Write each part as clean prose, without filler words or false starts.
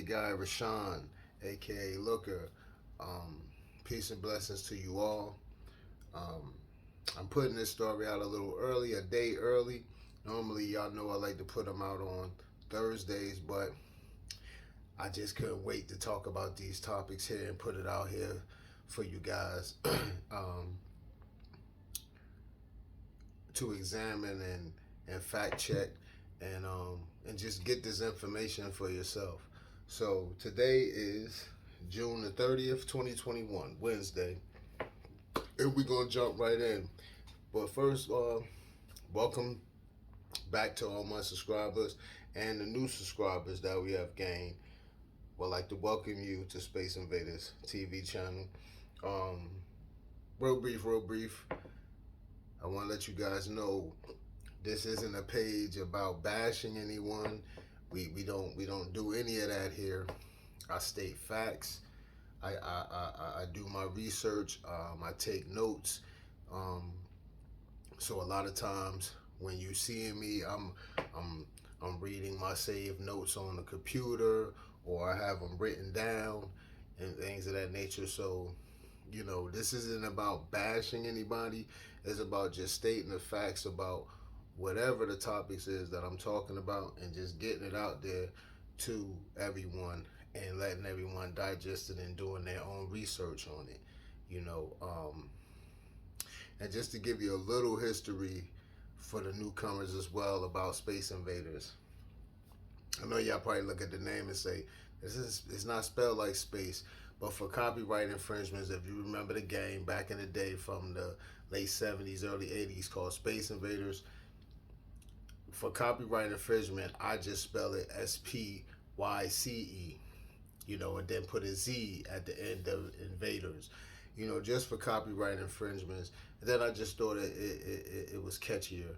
guy Rashawn, aka Looker. Um, Peace and blessings to you all. Um, I'm putting this story out a little early, a day early. Normally, y'all know I like to put them out on Thursdays, but I just couldn't wait to talk about these topics here and put it out here for you guys um, to examine and fact check and just get this information for yourself. So today is June the 30th, 2021, Wednesday, and we're gonna jump right in. But first, welcome back to all my subscribers and the new subscribers that we have gained. Would like to welcome you to Space Invaders TV channel. Um, real brief. I want to let you guys know this isn't a page about bashing anyone. We don't do any of that here. I state facts. I do my research. I take notes. Um, so a lot of times when you see me, I'm I'm reading my saved notes on the computer, or I have them written down and things of that nature. So this isn't about bashing anybody. It's about just stating the facts about whatever the topics is that I'm talking about, and just getting it out there to everyone and letting everyone digest it and doing their own research on it. You know, and just to give you a little history for the newcomers as well about Space Invaders. I know y'all probably look at the name and say, it's not spelled like space. But for copyright infringements, if you remember the game back in the day from the late 70s, early 80s called Space Invaders, for copyright infringement, I just spell it SPYCE, and then put a Z at the end of invaders, just for copyright infringements. And then I just thought it was catchier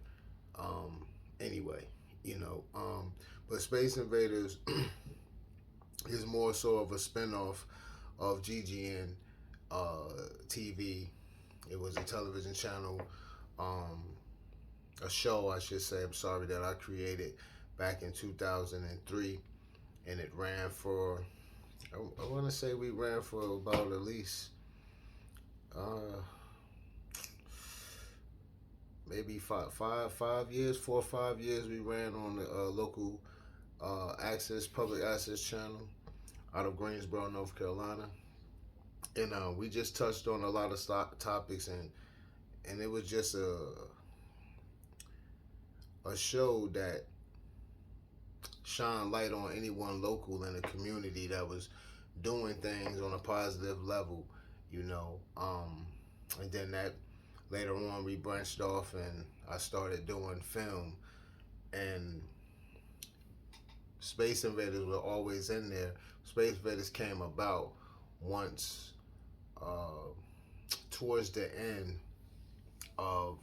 anyway, but Space Invaders is more so of a spinoff of GGN TV. It was a television channel, a show, I should say. I'm sorry, that I created back in 2003, and it ran for. I want to say we ran for about at least maybe five years, 4 or 5 years. We ran on the local public access channel out of Greensboro, North Carolina. And we just touched on a lot of topics, and it was just a show that shine light on anyone local in the community that was doing things on a positive level, and then that later on we branched off and I started doing film, and Space Invaders were always in there. Space Invaders came about once towards the end of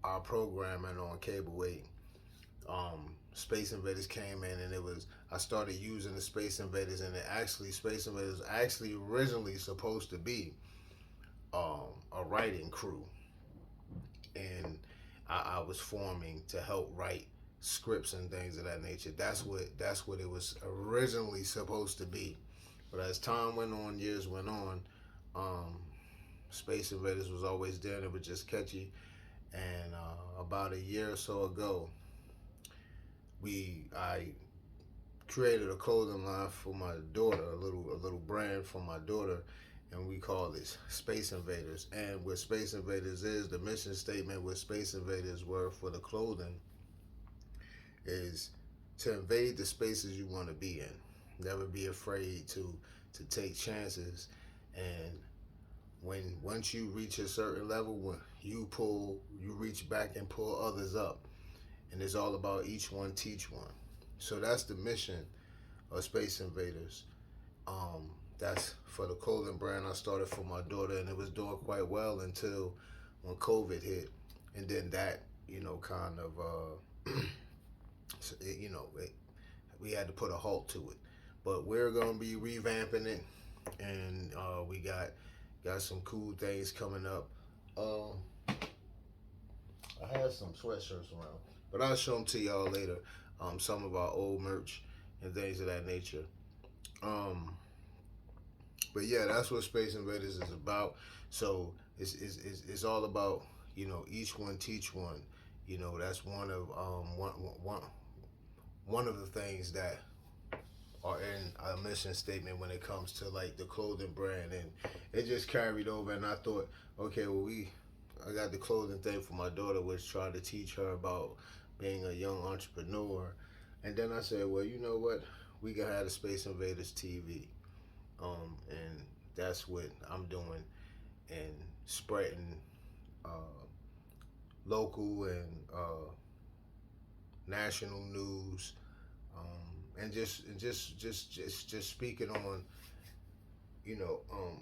our programming on Cable 8. Space Invaders came in, and I started using the Space Invaders, and Space Invaders actually originally supposed to be a writing crew, and I was forming to help write scripts and things of that nature. That's what it was originally supposed to be. But as time went on, years went on, Space Invaders was always there, and it was just catchy. And about a year or so ago, I created a clothing line for my daughter, a little brand for my daughter, and we call it Space Invaders. And what Space Invaders is, the mission statement with Space Invaders were for the clothing is to invade the spaces you want to be in. Never be afraid to take chances, and once you reach a certain level, when you reach back and pull others up, and it's all about each one teach one. So that's the mission of Space Invaders. That's for the clothing brand I started for my daughter, and it was doing quite well until when COVID hit, and then that kind of we had to put a halt to it. But we're gonna be revamping it, and we got some cool things coming up. I have some sweatshirts around, but I'll show them to y'all later. Some of our old merch, and things of that nature. Um, but yeah, that's what Space Invaders is about. So it's all about, each one teach one. That's one of the things that are in our mission statement when it comes to like the clothing brand, and it just carried over. And I thought, okay, well, I got the clothing thing for my daughter, which tried to teach her about being a young entrepreneur, and then I said, well, you know what, we can have the Space Invaders TV, and that's what I'm doing, and spreading uh, local and national news, and just speaking on, you know, um,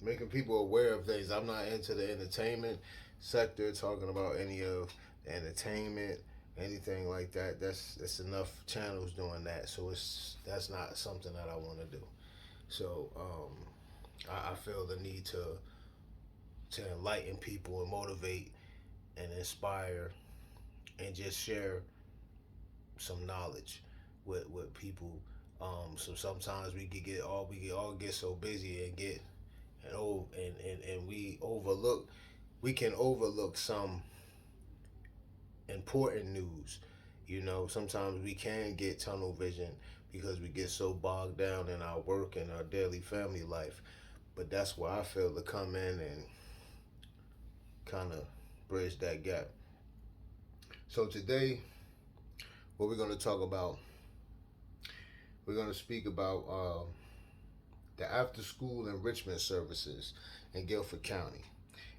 making people aware of things. I'm not into the entertainment sector, talking about any of the entertainment, anything like that. That's enough channels doing that. So that's not something that I want to do. So I feel the need to enlighten people and motivate and inspire and just share some knowledge with people. So sometimes we all get so busy and get and we can overlook some important news. Sometimes we can get tunnel vision because we get so bogged down in our work and our daily family life. But that's where I feel to come in and kind of bridge that gap. So today, what we're going to talk about, we're going to speak about the After School Enrichment Services in Guilford County,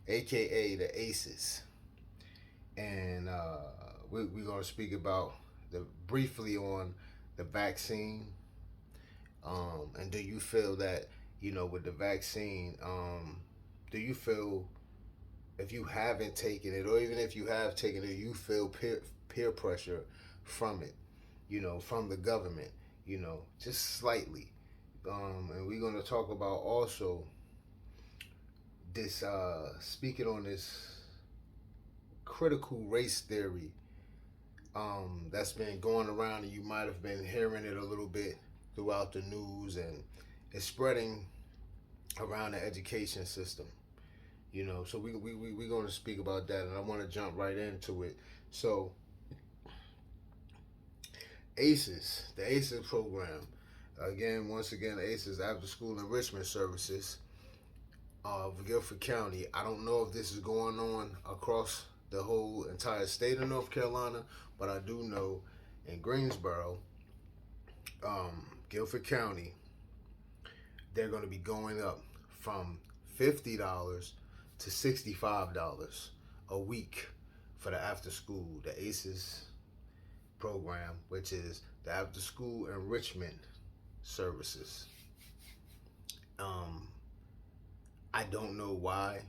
aka the ACEs. And we're going to speak about briefly on the vaccine. And do you feel that, with the vaccine, do you feel, if you haven't taken it, or even if you have taken it, you feel peer pressure from it, from the government, just slightly. And we're going to talk about also this, speaking on this critical race theory that's been going around, and you might have been hearing it a little bit throughout the news, and it's spreading around the education system. So we're going to speak about that, and I want to jump right into it. So ACEs, the ACEs program, once again, ACEs, After School Enrichment Services of Guilford County. I don't know if this is going on across the whole entire state of North Carolina, but I do know in Greensboro, Guilford County, they're going to be going up from $50 to $65 a week for the after school, the ACEs program, which is the After School Enrichment Services. I don't know why,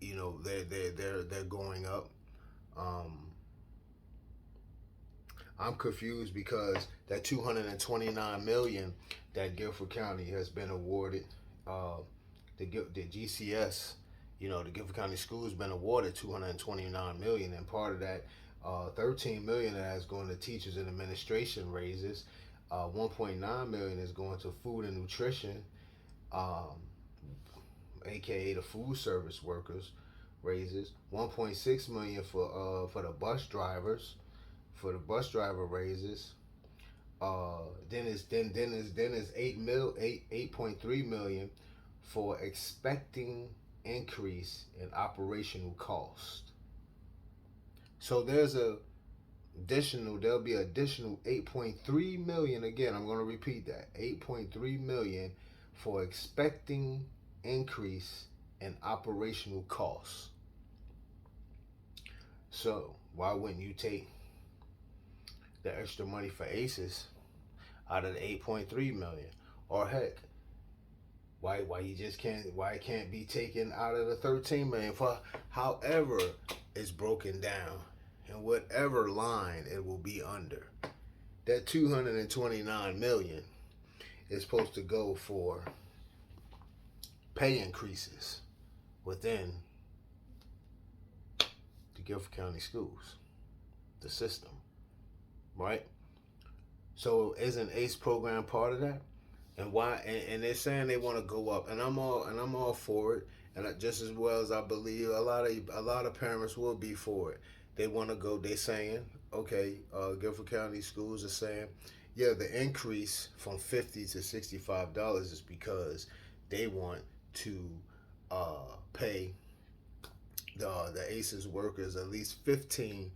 they're going up. I'm confused because that 229 million that Guilford County has been awarded, the GCS, the Guilford County Schools been awarded 229 million, and part of that, 13 million of that is going to teachers and administration raises. 1.9 million is going to food and nutrition, aka the food service workers raises. 1.6 million for the bus drivers, for the bus driver raises. Then is 8.3 million for expecting increase in operational cost. So there'll be additional 8.3 million. Again, I'm going to repeat that. 8.3 million for expecting increase in operational costs. So why wouldn't you take the extra money for ACEs out of the 8.3 million? Or heck, why it can't be taken out of the 13 million for however it's broken down and whatever line it will be under. That 229 million is supposed to go for pay increases within the Guilford County schools, the system, right? So isn't ACE program part of that? And why? And they're saying they want to go up, and I'm all for it. And just as well as I believe a lot of parents will be for it. They want to go. They saying, okay, Guilford County schools are saying, yeah, the increase from $50 to $65 is because they want to pay the ACEs workers at least $15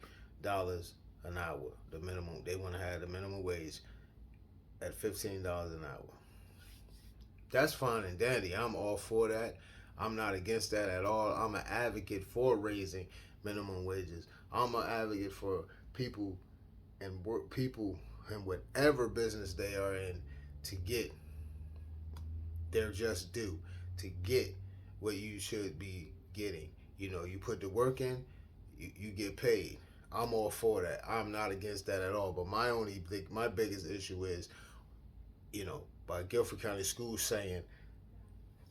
an hour. The minimum they want to have the minimum wage at $15 an hour. That's fine and dandy. I'm all for that. I'm not against that at all. I'm an advocate for raising minimum wages. I'm an advocate for people and work people in whatever business they are in to get their just due, to get what you should be getting. You know, you put the work in, you get paid. I'm all for that. I'm not against that at all. But my biggest issue is, by Guilford County Schools saying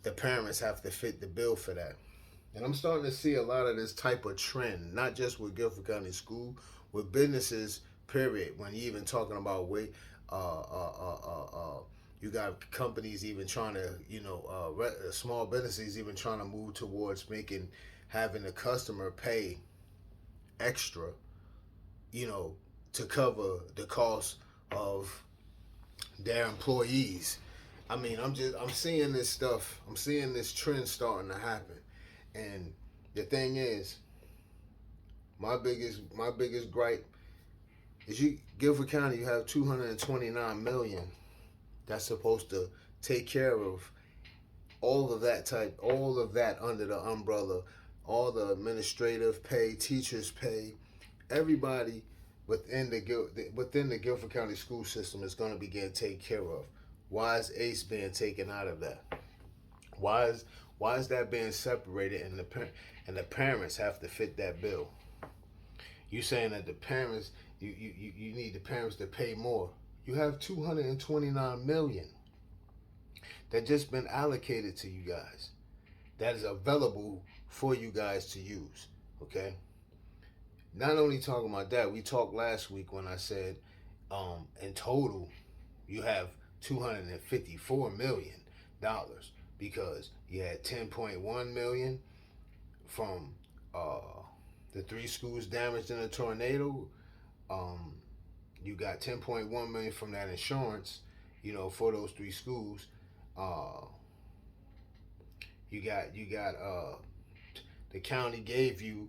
the parents have to fit the bill for that. And I'm starting to see a lot of this type of trend, not just with Guilford County School, with businesses, period. When you even talking about you got companies even trying to, small businesses even trying to move towards having the customer pay extra, to cover the cost of their employees. I mean, I'm seeing this stuff. I'm seeing this trend starting to happen. And the thing is, my biggest gripe is Guilford County, you have 229 million that's supposed to take care of all of that under the umbrella, all the administrative pay, teachers pay, everybody within the Guilford County school system is going to be getting taken care of. Why is ACE being taken out of that? Why is that being separated and the parents have to fit that bill? You saying that the parents you need the parents to pay more. You have 229 million that just been allocated to you guys. That is available for you guys to use. Okay? Not only talking about that, we talked last week when I said in total you have $254 million because you had 10.1 million from the 3 schools damaged in a tornado. You got 10.1 million from that insurance, for those 3 schools. You got the county gave you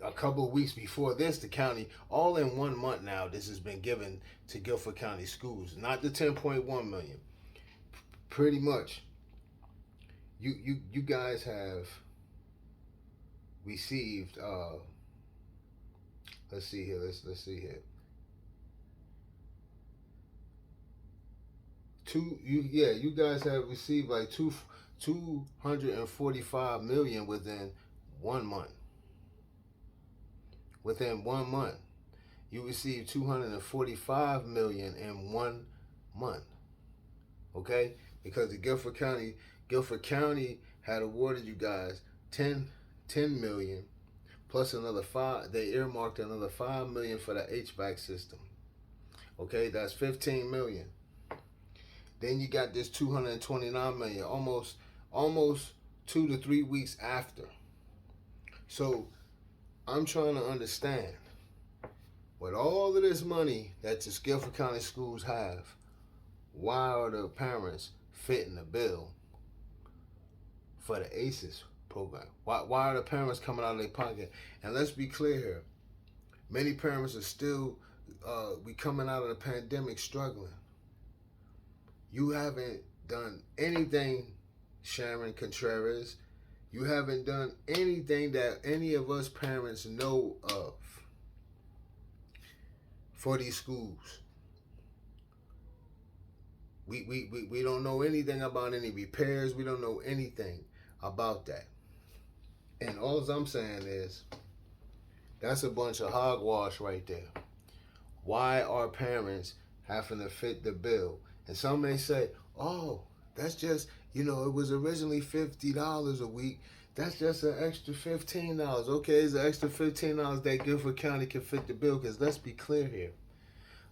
a couple of weeks before this, the county, all in 1 month now, this has been given to Guilford County schools, not the 10.1 million. Pretty much, you guys have received. Let's see here. Let's see here. You guys have received like 245 million within 1 month. Within 1 month, you received 245 million in 1 month. Okay, because the Guilford County had awarded you guys 10 million plus another 5. They earmarked another 5 million for the HVAC system. Okay, that's 15 million. Then you got this 229 million, almost 2 to 3 weeks after. So I'm trying to understand, with all of this money that the Guilford County schools have, why are the parents fitting the bill for the ACEs program? Why are the parents coming out of their pocket? And let's be clear here, many parents are still we coming out of the pandemic struggling. You haven't done anything, Sharon Contreras. You haven't done anything that any of us parents know of for these schools. We don't know anything about any repairs. We don't know anything about that. And all I'm saying is, that's a bunch of hogwash right there. Why are parents having to fit the bill? And some may say, oh, that's just, it was originally $50 a week. That's just an extra $15. Okay, it's an extra $15 that Guilford County can fit the bill. Because let's be clear here.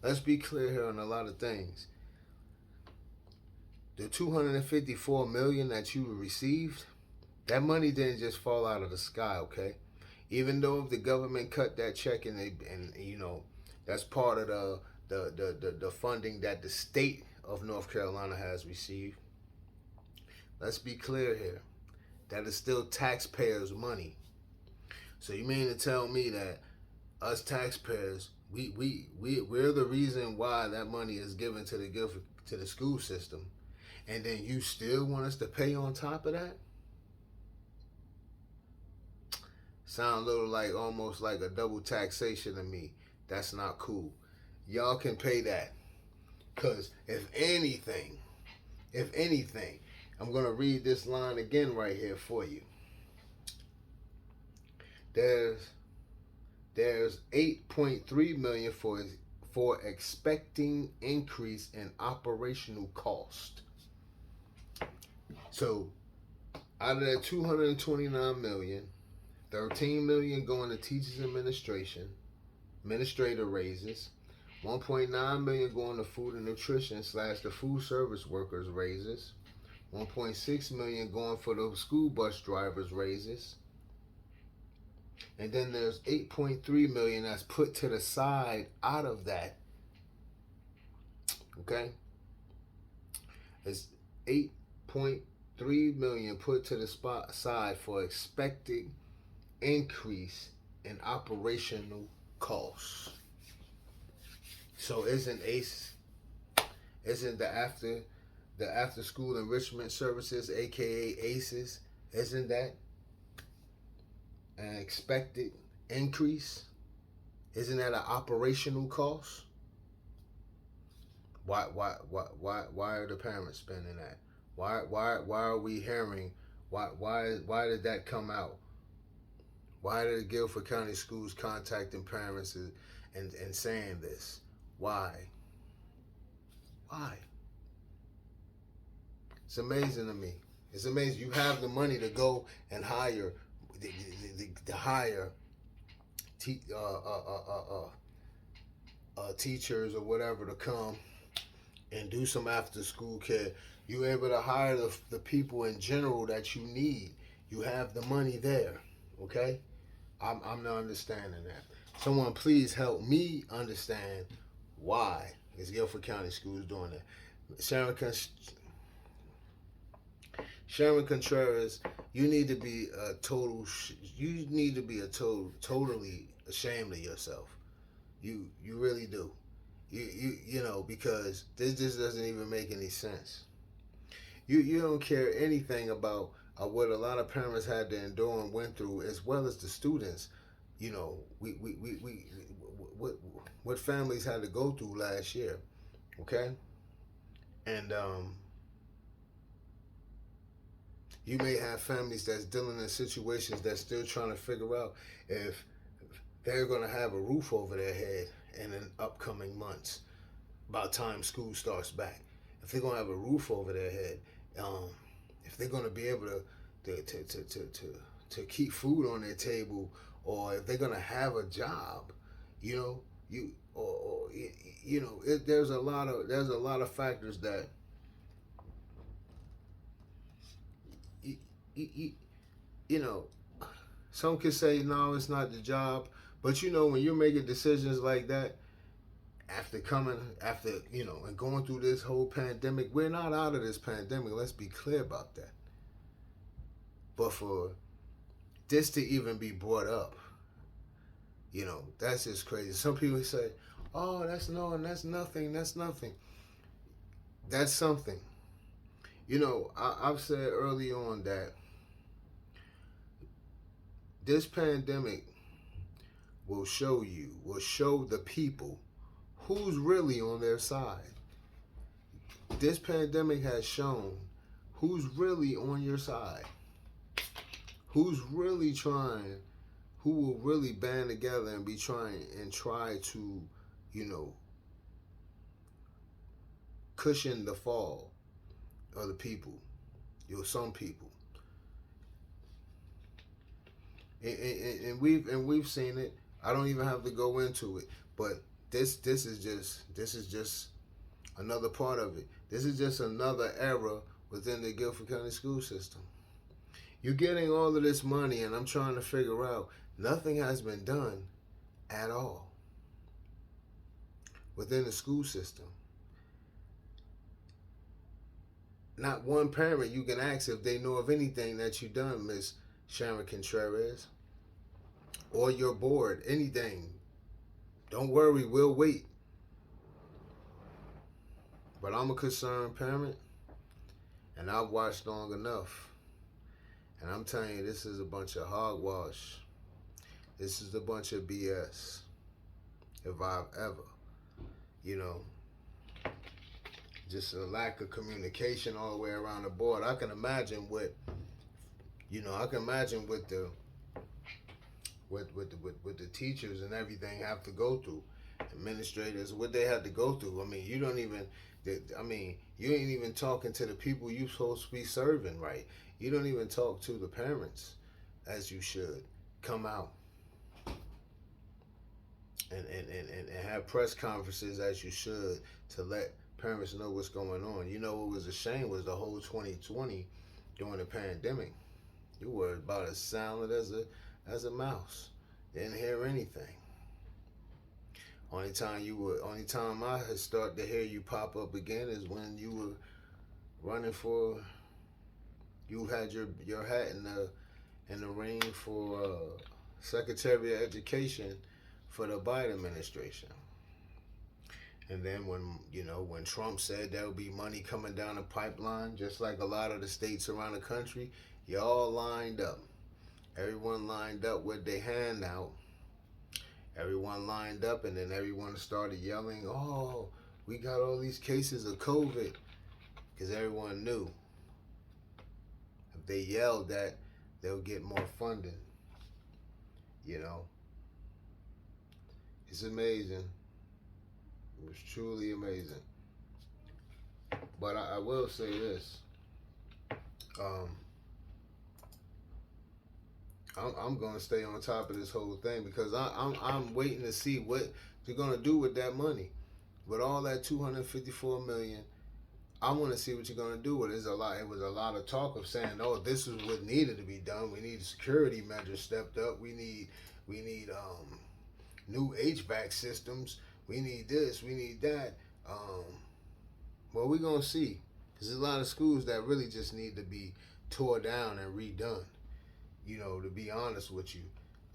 let's be clear here on a lot of things. The 254 million that you received, that money didn't just fall out of the sky, okay? Even though if the government cut that check and you know, that's part of the funding that the state of North Carolina has received. Let's be clear here. That is still taxpayers' money. So you mean to tell me that us taxpayers, we're the reason why that money is given to the Guilford, to the school system, and then you still want us to pay on top of that? Sound a little like almost like a double taxation to me. That's not cool. Y'all can pay that. Cause if anything, I'm gonna read this line again right here for you. There's 8.3 million for expecting increase in operational cost. So out of that 229 million, 13 million going to teachers administration, administrator raises, 1.9 million going to food and nutrition / the food service workers raises, 1.6 million going for the school bus drivers raises, and then there's 8.3 million that's put to the side out of that. Okay, it's 8.3 million put to the side for expected increase in operational costs. So isn't the after school enrichment services, aka ACEs, isn't that an expected increase? Isn't that an operational cost? Why are the parents spending that? Why are we hearing? Why did that come out? Why did the Guilford County Schools contacting parents and saying this? Why? It's amazing to me. It's amazing. You have the money to go and hire teachers or whatever to come and do some after school care. You're able to hire the people in general that you need. You have the money there. Okay? I'm not understanding that. Someone please help me understand why is Guilford County Schools doing that. Sharon Contreras, you need to be totally ashamed of yourself. You really do. You know, because this just doesn't even make any sense. You don't care anything about what a lot of parents had to endure and went through, as well as the students. You know, what families had to go through last year. Okay, and you may have families that's dealing in situations that's still trying to figure out if they're going to have a roof over their head in the upcoming months by the time school starts back. If they're going to have a roof over their head, if they're going to be able to keep food on their table, or if they're going to have a job, you know, there's a lot of factors that you know, some could say no, it's not the job, but you know, when you're making decisions like that, after and going through this whole pandemic, we're not out of this pandemic. Let's be clear about that. But for this to even be brought up, you know, that's just crazy. Some people say, "Oh, that's nothing. That's nothing." That's something. You know, I've said early on that this pandemic will show the people who's really on their side. This pandemic has shown who's really on your side. Who's really trying, who will really band together and try to, you know, cushion the fall of the people. Some people. And we've seen it. I don't even have to go into it, but this is just another part of it. This is just another era within the Guilford County school system. You're getting all of this money, and I'm trying to figure out nothing has been done at all within the school system. Not one parent you can ask if they know of anything that you've done, Miss Sharon Contreras, or your board, anything. Don't worry, we'll wait. But I'm a concerned parent, and I've watched long enough. And I'm telling you, this is a bunch of hogwash. This is a bunch of BS. If I've ever, you know, just a lack of communication all the way around the board. I can imagine what, I can imagine what the teachers and everything have to go through, administrators, what they have to go through. I mean, you ain't even talking to the people you supposed to be serving, right? You don't even talk to the parents as you should. Come out and have press conferences as you should to let parents know what's going on. You know what was a shame was the whole 2020 during the pandemic. You were about as silent as a mouse. Didn't hear anything. Only time I had started to hear you pop up again is when you were running for. You had your hat in the ring for Secretary of Education for the Biden administration. And then when Trump said there would be money coming down the pipeline, just like a lot of the states around the country, y'all lined up. Everyone lined up with their hand out. Everyone lined up, and then everyone started yelling, "Oh, we got all these cases of COVID," because everyone knew if they yelled that, they'll get more funding. It's amazing. It was truly amazing. But I will say this. I'm going to stay on top of this whole thing because I'm waiting to see what they're going to do with that money. With all that $254 million, I want to see what you're going to do with it. It was a lot of talk of saying, "Oh, this is what needed to be done. We need security measures stepped up. We need new HVAC systems. We need this. We need that." Well, we're going to see. There's a lot of schools that really just need to be tore down and redone. To be honest with you.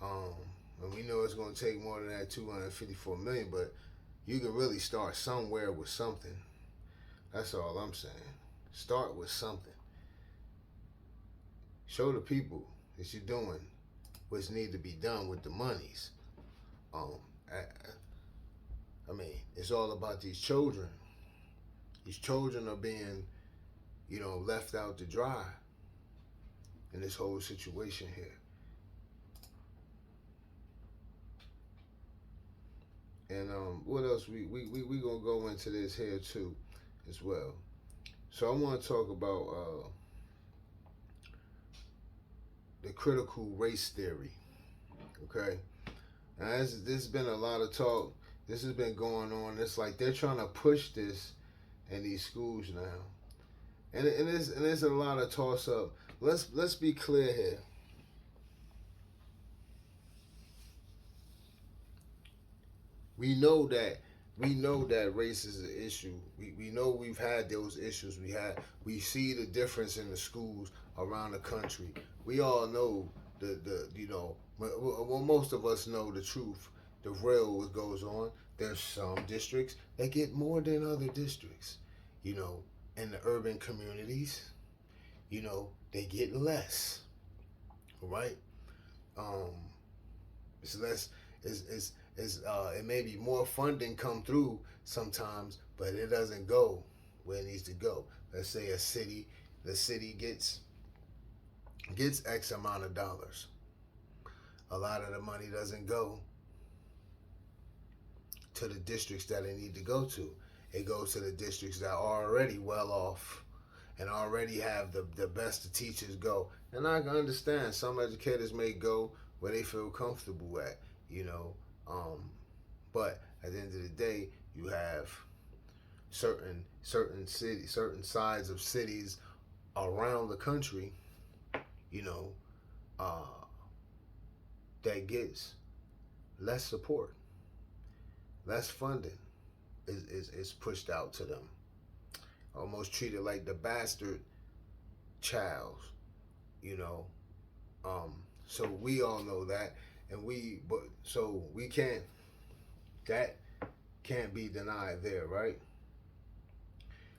And we know it's going to take more than that $254 million, but you can really start somewhere with something. That's all I'm saying. Start with something. Show the people that you're doing what's need to be done with the monies. It's all about these children. These children are being, left out to dry in this whole situation here. And what else? We gonna go into this here too, as well. So I want to talk about the critical race theory. Okay, now there's been a lot of talk. This has been going on. It's like they're trying to push this in these schools now, and there's a lot of toss up. Let's be clear here. We know that race is an issue. We know we've had those issues. We see the difference in the schools around the country. We all know most of us know the truth. The real what goes on. There's some districts that get more than other districts. In the urban communities, they get less. Right? It's less. It may be more funding come through sometimes, but it doesn't go where it needs to go. Let's say the city gets X amount of dollars. A lot of the money doesn't go to the districts that they need to go to. It goes to the districts that are already well off and already have the best of teachers go. And I can understand some educators may go where they feel comfortable at, But at the end of the day, you have certain cities, certain sides of cities around the country, you know, uh, that gets less support, less funding is pushed out to them, almost treated like the bastard child, you know. Um, so we all know that, and we can't, that can't be denied there, right?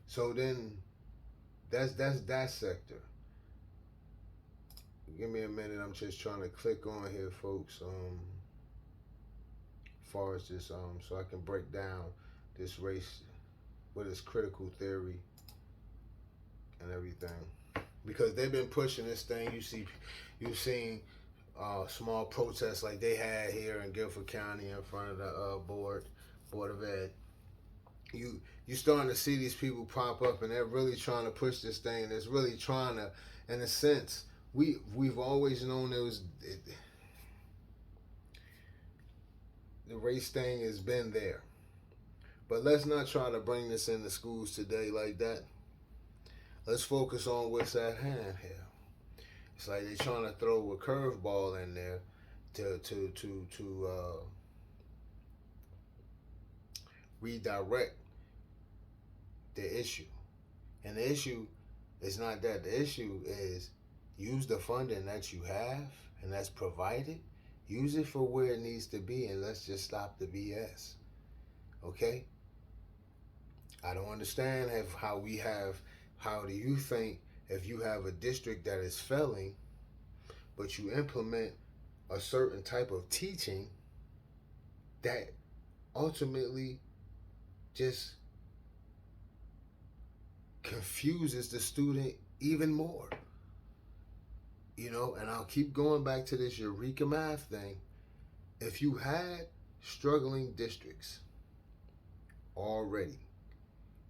So then that's that sector. Give me a minute. I'm just trying to click on here, folks. As far as this, so I can break down this race, what is critical theory and everything, because they've been pushing this thing. You've seen small protests like they had here in Guilford County in front of the board of ed. You starting to see these people pop up, and they're really trying to push this thing. It's really trying to, in a sense, we've always known the race thing has been there. But let's not try to bring this into schools today like that. Let's focus on what's at hand here. It's like they're trying to throw a curveball in there to redirect the issue. And the issue is not that. The issue is use the funding that you have and that's provided. Use it for where it needs to be, and let's just stop the BS. Okay? I don't understand how do you think if you have a district that is failing, but you implement a certain type of teaching that ultimately just confuses the student even more. You know, and I'll keep going back to this Eureka Math thing. If you had struggling districts already,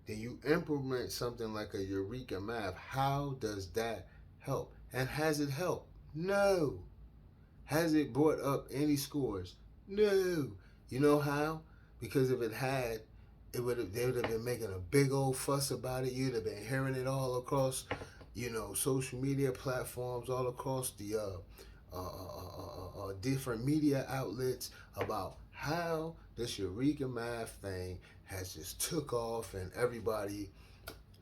then you implement something like a Eureka Math. How does that help? And has it helped? No. Has it brought up any scores? No. You know how? Because if it had, they would have been making a big old fuss about it. You'd have been hearing it all across, social media platforms, all across the different media outlets about how this Eureka Math thing has just took off, and everybody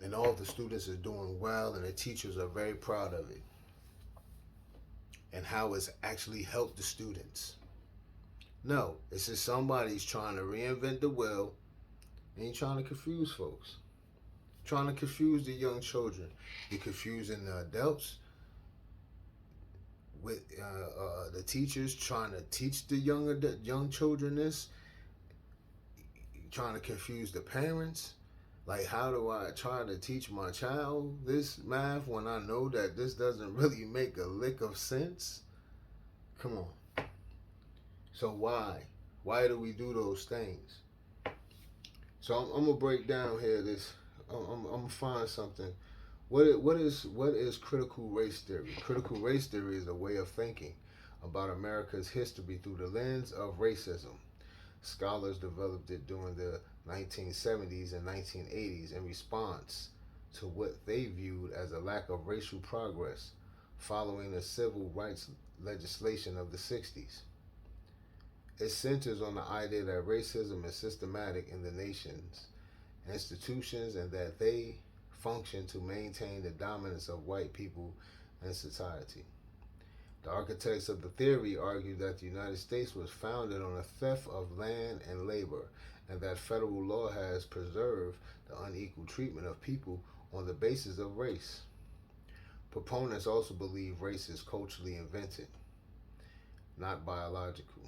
and all the students are doing well, and the teachers are very proud of it, and how it's actually helped the students. No, it's just somebody's trying to reinvent the wheel, and you're trying to confuse folks, trying to confuse the young children. You're confusing the adults with the teachers trying to teach the young children this, trying to confuse the parents. Like, how do I try to teach my child this math when I know that this doesn't really make a lick of sense? Come on. So why do we do those things? So I'm gonna break down here this. I'm gonna find something. What is critical race theory? Critical race theory is a way of thinking about America's history through the lens of racism. Scholars developed it during the 1970s and 1980s in response to what they viewed as a lack of racial progress following the civil rights legislation of the 60s. It centers on the idea that racism is systematic in the nation's institutions and that they function to maintain the dominance of white people in society. The architects of the theory argue that the United States was founded on a theft of land and labor, and that federal law has preserved the unequal treatment of people on the basis of race. Proponents also believe race is culturally invented, not biological.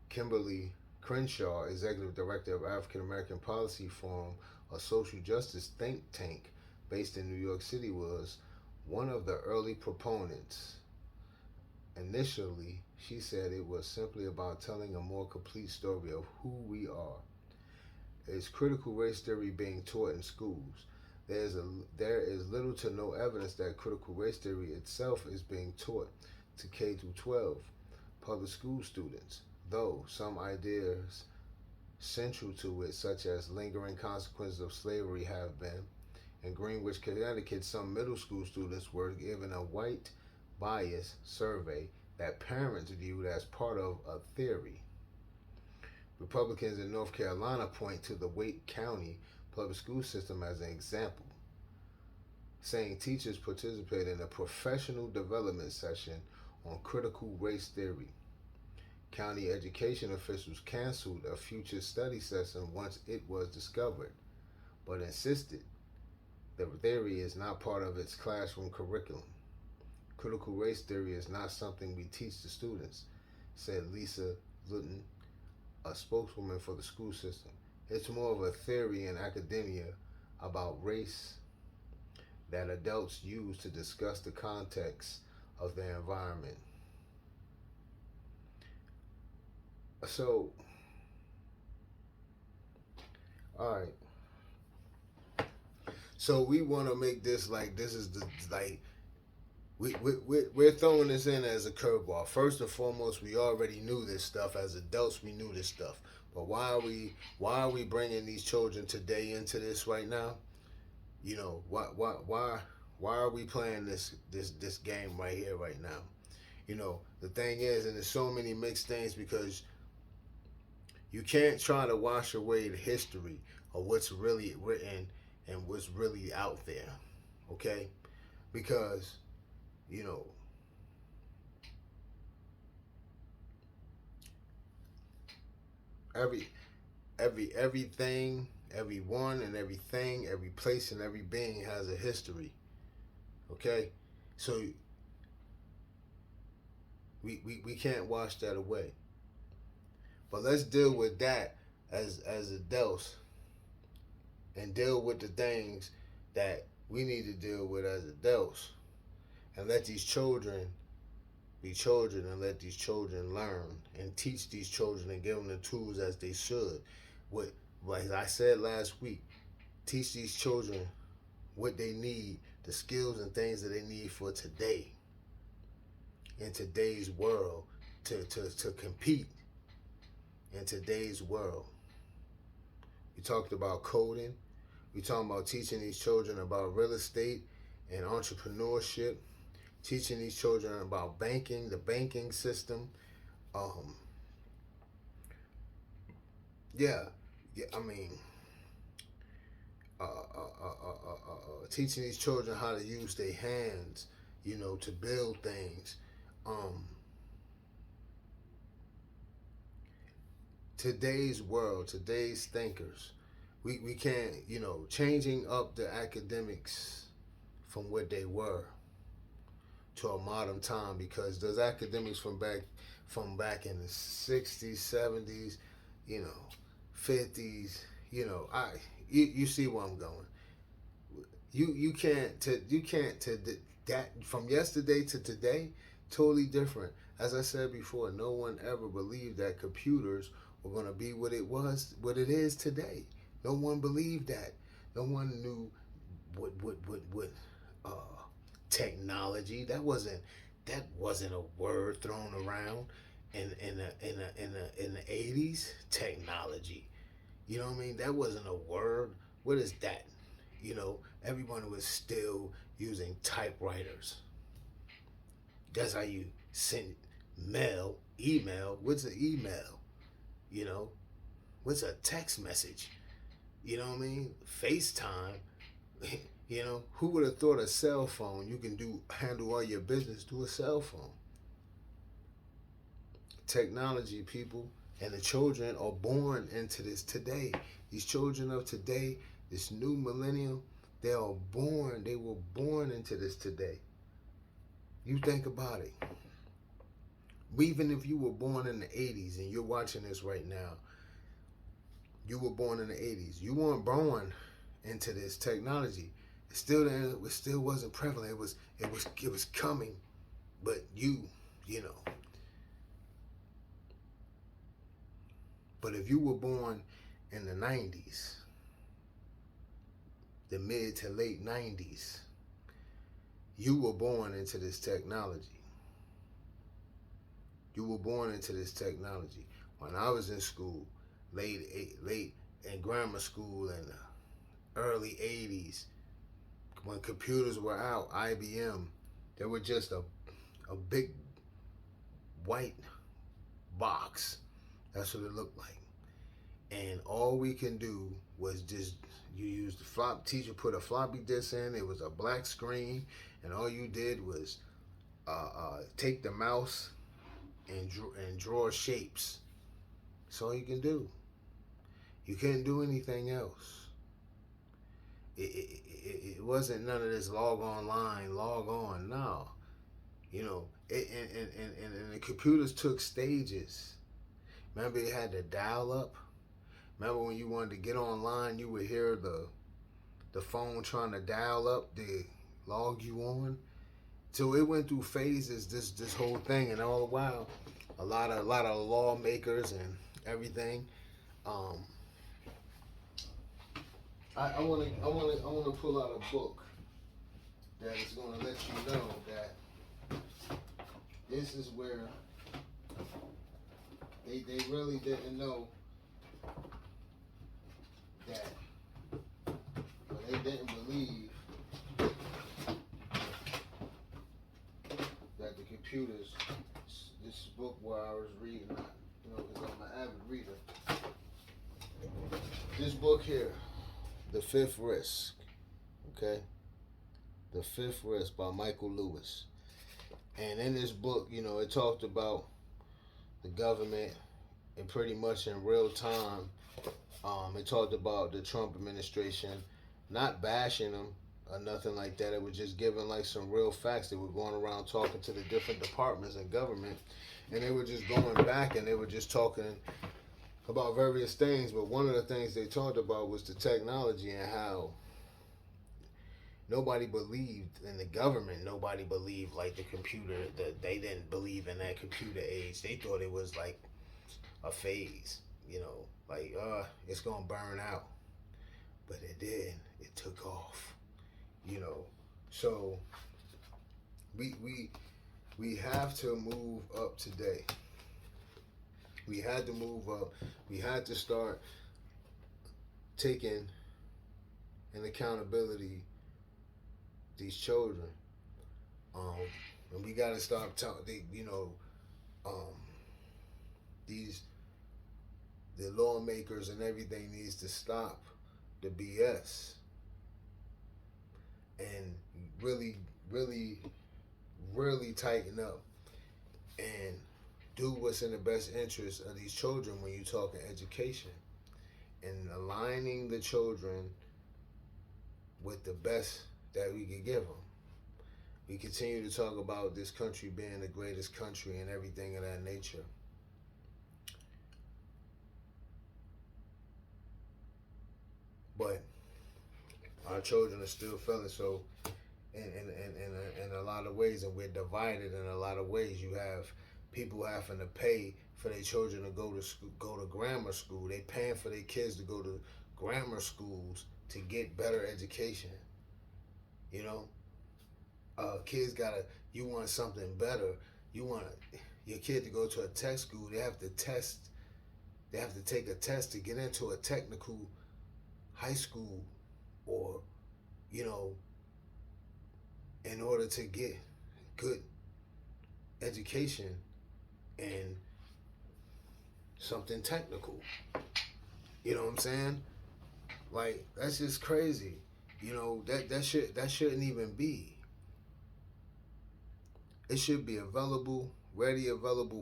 Kimberly Crenshaw, Executive Director of African American Policy Forum, a social justice think tank based in New York City, was one of the early proponents. Initially, she said it was simply about telling a more complete story of who we are. Is critical race theory being taught in schools? There is little to no evidence that critical race theory itself is being taught to K through 12 public school students. though some ideas central to it, such as lingering consequences of slavery, have been. In Greenwich, Connecticut, some middle school students were given a white bias survey that parents viewed as part of a theory. Republicans in North Carolina point to the Wake County public school system as an example, saying teachers participate in a professional development session on critical race theory. County education officials canceled a future study session once it was discovered, but insisted the theory is not part of its classroom curriculum. Critical race theory is not something we teach the students, said Lisa Luton, a spokeswoman for the school system. It's more of a theory in academia about race that adults use to discuss the context of their environment. So, all right. So we want to make this like this is the like we're throwing this in as a curveball. First and foremost, we already knew this stuff as adults. We knew this stuff, but why are we bringing these children today into this right now? You know why are we playing this game right here right now? You know the thing is, and there's so many mixed things because you can't try to wash away the history of what's really written and what's really out there, okay? Because you know, everything, everyone, and everything, every place, and every being has a history. Okay, so we can't wash that away. But let's deal with that as adults and deal with the things that we need to deal with as adults and let these children be children and let these children learn and teach these children and give them the tools as they should. What, like I said last week, teach these children what they need, the skills and things that they need for today, in today's world, to compete in today's world. We talked about coding. We talking about teaching these children about real estate and entrepreneurship, teaching these children about banking, the banking system. Yeah, I mean, teaching these children how to use their hands, you know, to build things. Today's world, today's thinkers, we can't, you know, changing up the academics from what they were to a modern time, because those academics from back in the 60s, 70s, you know, 50s, you know, you see where I'm going. You can't that from yesterday to today, totally different. As I said before, no one ever believed that computers were going to be what it is today. No one believed that. No one knew what uh, technology. That wasn't a word thrown around in the 80s. Technology. You know what I mean? That wasn't a word. What is that? You know, everyone was still using typewriters. That's how you send email. What's an email? You know, what's a text message? You know what I mean? FaceTime. You know, who would have thought a cell phone you can handle all your business through a cell phone? Technology, people, and the children are born into this today. These children of today, this new millennium, they were born into this today. You think about it. Even if you were born in the 80s and you're watching this right now, you were born in the 80s. You weren't born into this technology. It still wasn't prevalent. It was coming, but you know. But if you were born in the 90s, the mid to late 90s, you were born into this technology. You were born into this technology. When I was in school, late in grammar school in the early 80s, when computers were out, IBM, they were just a big white box. That's what it looked like. And all we can do was just, you used the teacher put a floppy disk in, it was a black screen, and all you did was take the mouse and draw shapes. That's all you can do. You couldn't do anything else. It wasn't none of this log online, log on. No. You know, and the computers took stages. Remember, it had the dial up. Remember when you wanted to get online, you would hear the phone trying to dial up to log you on. So it went through phases. This whole thing, and all the while, a lot of lawmakers and everything. I want to pull out a book that is going to let you know that this is where they really didn't know that, or they didn't believe that the computers, this book where I was reading, because I'm an avid reader. This book here, The Fifth Risk, okay? The Fifth Risk by Michael Lewis. And in this book, it talked about the government and pretty much in real time. It talked about the Trump administration, not bashing them or nothing like that. It was just giving like some real facts. They were going around talking to the different departments in government, and they were just going back and they were just talking about various things. But one of the things they talked about was the technology and how nobody believed in the government. Nobody believed like the computer. They didn't believe in that computer age. They thought it was like a phase. Like it's gonna burn out. But it did. It took off. So we have to move up today. We had to move up. We had to start taking an accountability these children. And we got to stop talking. The lawmakers and everything needs to stop the BS and really, really, really tighten up and do what's in the best interest of these children when you talk in education and aligning the children with the best that we can give them. We continue to talk about this country being the greatest country and everything of that nature. But our children are still failing. So in a lot of ways, and we're divided in a lot of ways. You have people having to pay for their children to go to grammar school. They paying for their kids to go to grammar schools to get better education. Kids you want something better. You want your kid to go to a tech school. They have to take a test to get into a technical high school, or in order to get good education and something technical. You know what I'm saying? Like, that's just crazy. That shouldn't even be. It should be available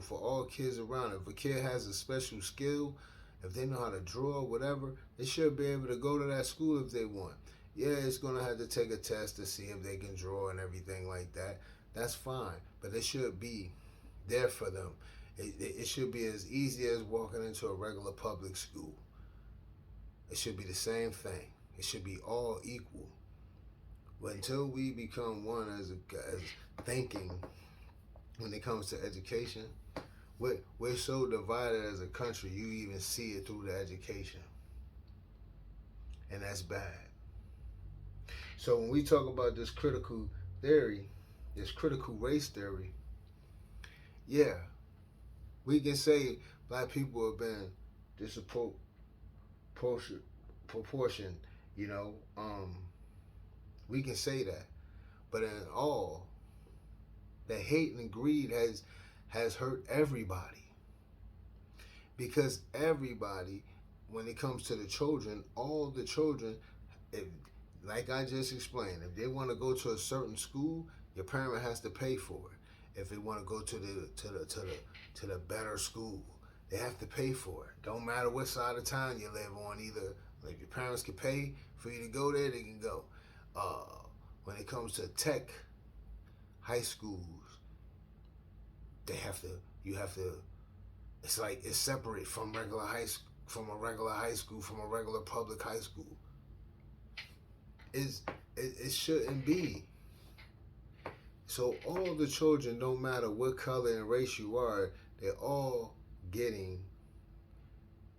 for all kids around. If a kid has a special skill, if they know how to draw or whatever, they should be able to go to that school if they want. Yeah, it's going to have to take a test to see if they can draw and everything like that. That's fine. But it should be there for them. It should be as easy as walking into a regular public school. It should be the same thing. It should be all equal. But until we become one as thinking when it comes to education, we're so divided as a country, you even see it through the education. And that's bad. So when we talk about this critical theory, this critical race theory, yeah, We can say black people have been disproportionate, proportion, you know. We can say that, but in all, the hate and greed has hurt everybody, because everybody, when it comes to the children, all the children, if, like I just explained, if they want to go to a certain school, your parent has to pay for it. If they want to go to the better school, they have to pay for it. Don't matter what side of town you live on. Either, like, your parents can pay for you to go there, they can go. When it comes to tech high schools, they have to. You have to. It's like it's separate from regular high school, from a regular high school, from a regular public high school. It shouldn't be. So all the children, no matter what color and race you are, they're all getting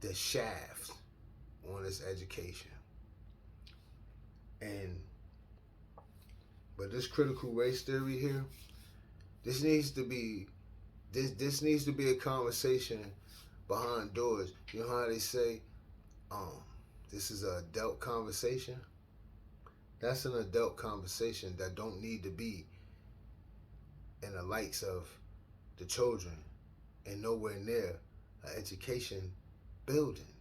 the shaft on this education. And but this critical race theory here, this needs to be this needs to be a conversation behind doors. You know how they say, this is an adult conversation? That's an adult conversation that don't need to be in the likes of the children and nowhere near an education building.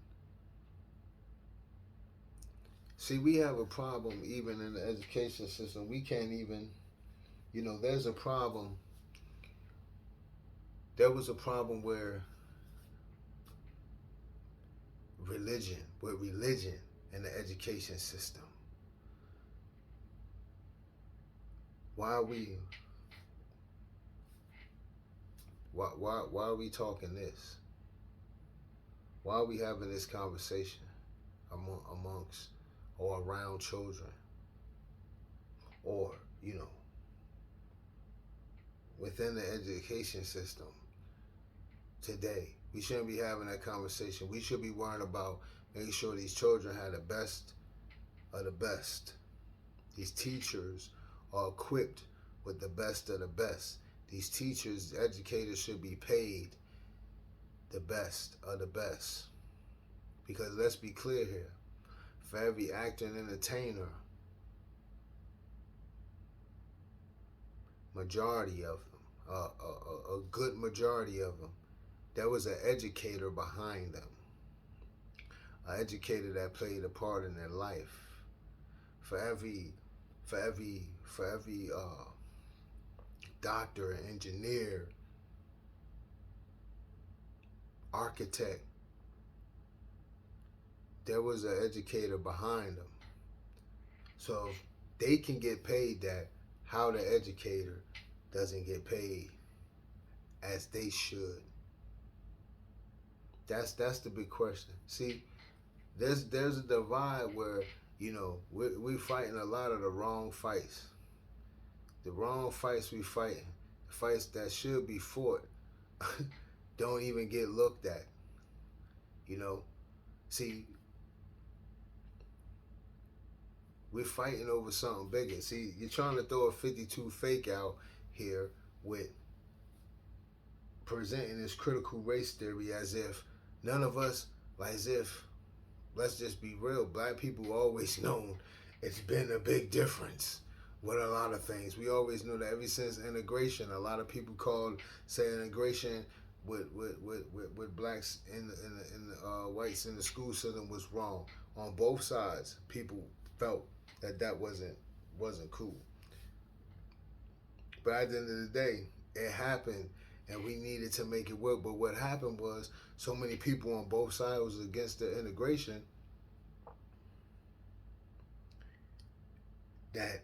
See, we have a problem even in the education system. We can't even, there's a problem. There was a problem where religion in the education system. Why are we talking this? Why are we having this conversation amongst or around children, or within the education system today? We shouldn't be having that conversation. We should be worrying about making sure these children have the best of the best. These teachers are equipped with the best of the best. These teachers, educators, should be paid the best of the best. Because let's be clear here, for every actor and entertainer, majority of them, a good majority of them, there was an educator behind them. An educator that played a part in their life. For every doctor, engineer, architect, there was an educator behind them. So if they can get paid that, how the educator doesn't get paid as they should? That's the big question. See, there's a divide where we're fighting a lot of the wrong fights. The wrong fights we fight, fights that should be fought, don't even get looked at. See, we're fighting over something bigger. See, you're trying to throw a 52 fake out here with presenting this critical race theory as if none of us, as if, let's just be real, black people always known it's been a big difference with a lot of things. We always knew that ever since integration. A lot of people say integration with blacks in the whites in the school system was wrong. On both sides, people felt that wasn't cool. But at the end of the day, it happened, and we needed to make it work. But what happened was, so many people on both sides was against the integration that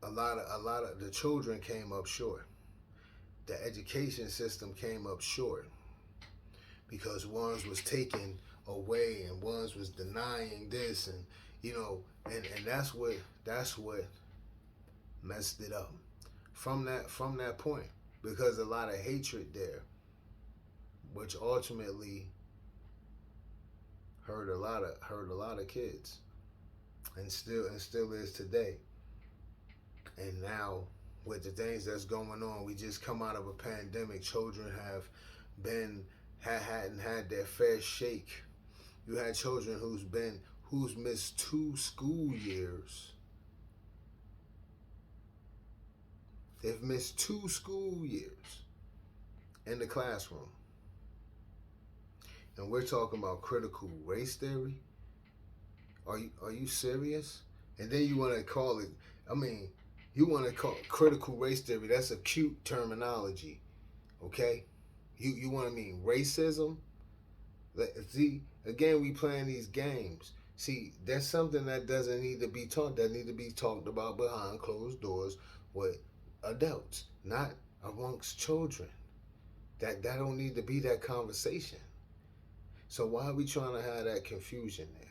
a lot of the children came up short. The education system came up short because ones was taken away and ones was denying this, and and that's what messed it up from that point, because a lot of hatred there, which ultimately hurt a lot of kids, and still is today. And now with the things that's going on. We just come out of a pandemic. Children have hadn't had their fair shake. You had children who's missed 2 school years. They've missed 2 school years in the classroom. And we're talking about critical race theory. Are you serious? And then you want to call it, you want to call it critical race theory. That's a cute terminology, okay? You want to mean racism? See, again, we playing these games. See, that's something that doesn't need to be taught. That need to be talked about behind closed doors with adults, not amongst children. That don't need to be that conversation. So why are we trying to have that confusion there?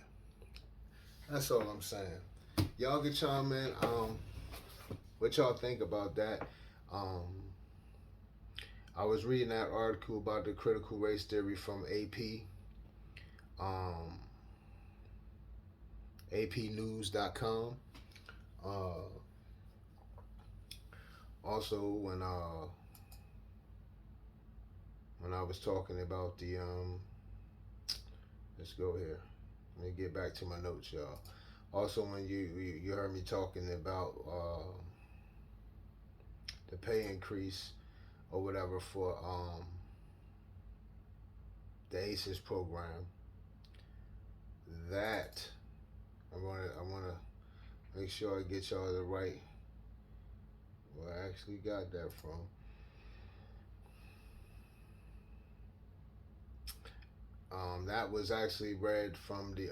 That's all I'm saying. Y'all can chime in. What y'all think about that? I was reading that article about the critical race theory from AP. APnews.com. Also, when I was talking about the let's go here. Let me get back to my notes, y'all. Also, when you heard me talking about the pay increase or whatever for the ACES program, that I wanna make sure I get y'all the right where I actually got that from. That was actually read from the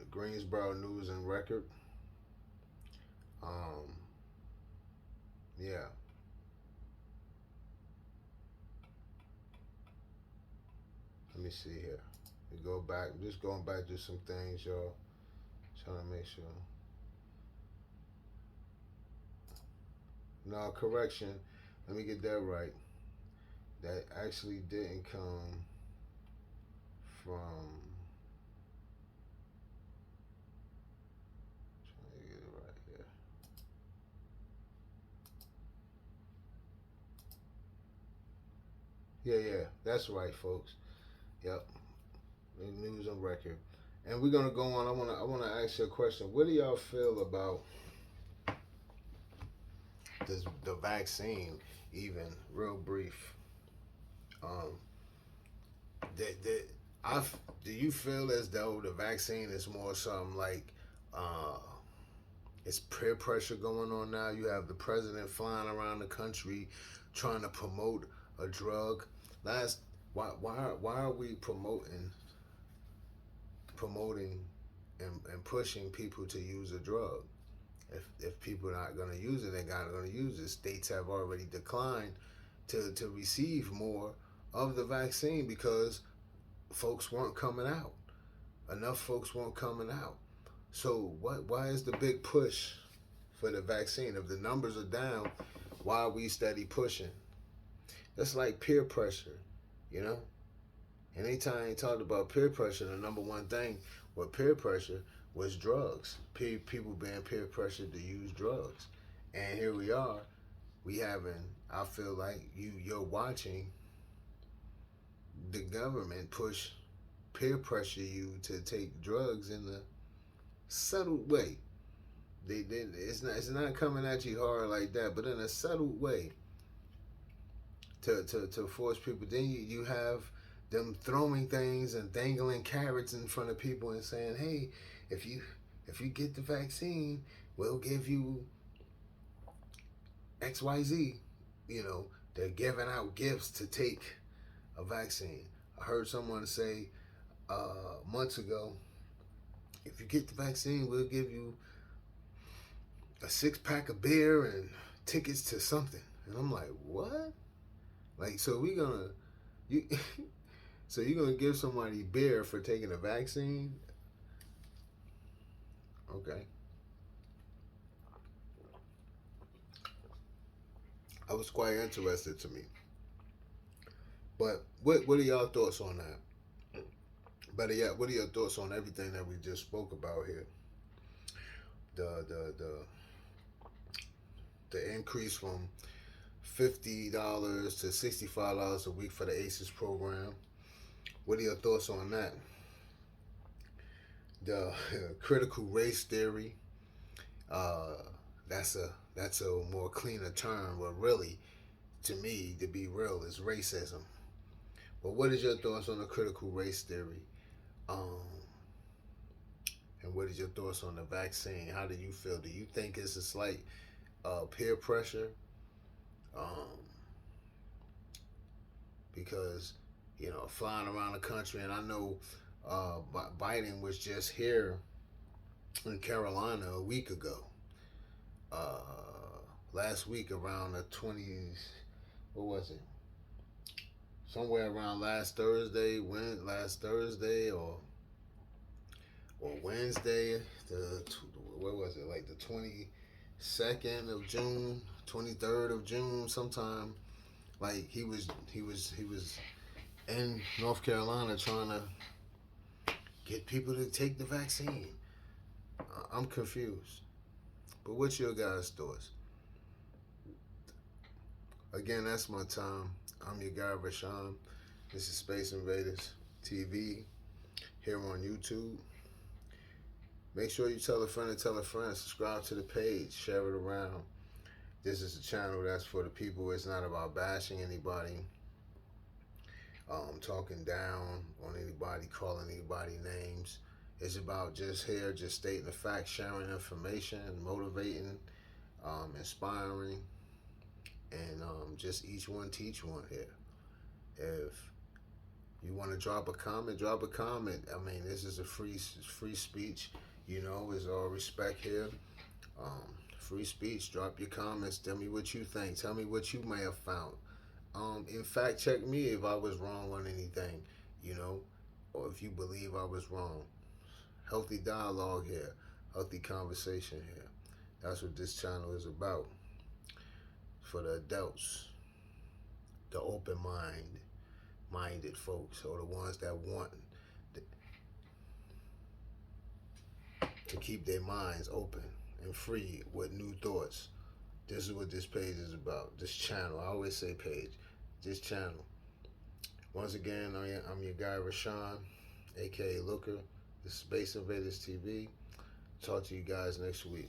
Greensboro News and Record. Yeah. Let me see here. We go back. Just going back to some things, y'all. Trying to make sure. No, correction. Let me get that right. That actually didn't come from. Trying to get it right here. Yeah, that's right, folks. Yep, News and Record. And we're gonna go on. I wanna ask you a question. What do y'all feel about the vaccine? Even real brief. Do you feel as though the vaccine is more something like it's peer pressure going on now? You have the president flying around the country trying to promote a drug. Why are we promoting and pushing people to use a drug? If people are not going to use it, they're not going to use it. States have already declined to receive more of the vaccine because folks weren't coming out. Enough folks weren't coming out. So why is the big push for the vaccine? If the numbers are down, why are we steady pushing? That's like peer pressure, you know? Anytime you talked about peer pressure, the number one thing with peer pressure was drugs. People being peer pressured to use drugs. And here we are, I feel like you're watching the government peer pressure you to take drugs in a settled way. It's not coming at you hard like that, but in a settled way to force people. Then you have them throwing things and dangling carrots in front of people and saying, hey, if you get the vaccine, we'll give you XYZ. You know, they're giving out gifts to take a vaccine. I heard someone say months ago, if you get the vaccine, we'll give you a 6-pack of beer and tickets to something. And I'm like, what? Like, so so you're gonna give somebody beer for taking a vaccine? Okay. That was quite interesting to me. But what are y'all thoughts on that? Better yet, what are your thoughts on everything that we just spoke about here? The increase from $50 to $65 a week for the ACES program. What are your thoughts on that? The critical race theory. Uh, that's a more cleaner term, but really, to me, to be real, is racism. But what is your thoughts on the critical race theory? Um, and what is your thoughts on the vaccine? How do you feel? Do you think it's a slight peer pressure? Um, because flying around the country, and I know Biden was just here in Carolina a week ago. Uh, Last week around the 20s, what was it? Somewhere around last Thursday or Wednesday, what was it, like the 22nd of June, 23rd of June, sometime. Like he was in North Carolina trying to get people to take the vaccine. I'm confused. But what's your guys' thoughts? Again, that's my time. I'm your guy, Rashawn. This is Space Invaders TV here on YouTube. Make sure you tell a friend and tell a friend. Subscribe to the page. Share it around. This is a channel that's for the people. It's not about bashing anybody, talking down on anybody, calling anybody names. It's about just stating the facts, sharing information, motivating, inspiring, and just each one teach one here. If you want to drop a comment, drop a comment. I mean, this is a free speech. It's all respect here. Free speech. Drop your comments. Tell me what you think. Tell me what you may have found. In fact, check me if I was wrong on anything, or if you believe I was wrong. Healthy dialogue here. Healthy conversation here. That's what this channel is about. For the adults, the minded folks, or the ones that want to keep their minds open and free with new thoughts. This is what this page is about. This channel. I always say page. This channel. Once again, I'm your guy Rashawn, aka Looker. This is Space Invaders TV. Talk to you guys next week.